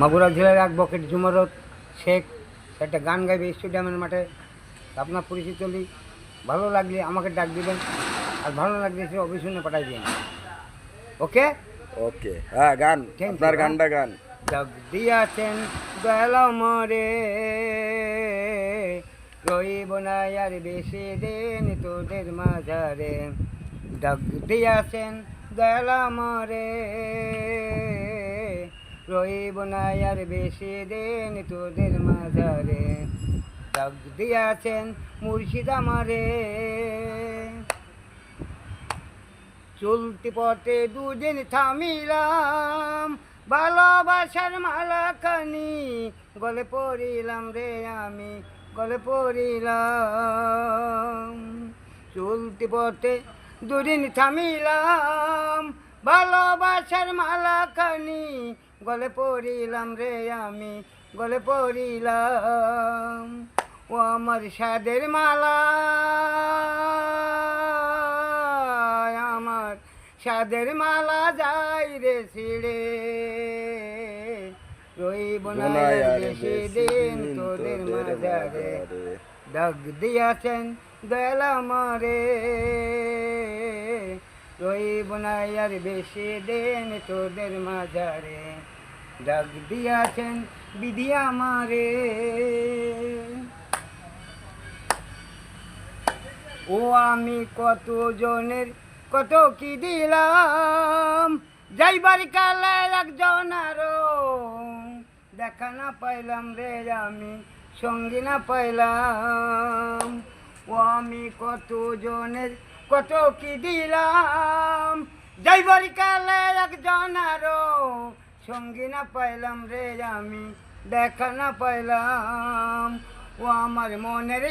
মাগুরা জেলার এক বকেট জুমরত শেখ একটা গান গাইবে স্টেডিয়ামের মাঠে। আপনার পরিচিত হলি ভালো লাগলে আমাকে ডাক দিবেন, আর ভালো লাগলে সে অভিশনে পাঠাই দিন। ওকে ওকে, হ্যাঁ গান, আপনার গানটা গান। ডাক দিয়াছেন গেল মরে, রইব না আর বেশি দিন তোদের মাঝারে। ডাক দিয়াছেন গেল মরে, রইব না আর বেশি দিন তোদের মাঝারে। ডাক দিয়াছেন মুর্শিদ আমারে, চলতি পথে দুদিন থামিলাম, ভালোবাসার মালাখানি গলে পড়িলাম রে আমি, গলে পড়িলাম। চলতি পথে দুদিন থামিলাম, ভালোবাসার মালাখানি গলে পড়িলাম রে আমি, গলে পড়িলাম। ও আমার সাদের মালা, আমার সাদের মালা যাই রে ছিড়ে, রইব না আর বেশি দিন তোদের মাঝারে। ডাক দিয়াছেন দয়াল আমারে, রইব না আর বেশি দিন তোদের মাঝারে। ডাক দিয়াছেন বিধি আমারে। ও আমি কত জনের কত কি দিলাম, যাইবার কালে একজন আরো দেখা না পাইলাম রে আমি, সঙ্গী না পাইলাম। ও আমি কত জনের কত কি দিলাম, যাইবার কালে একজন আরো সঙ্গী না পাইলাম রে আমি, দেখা না পাইলাম। ও আমার মনের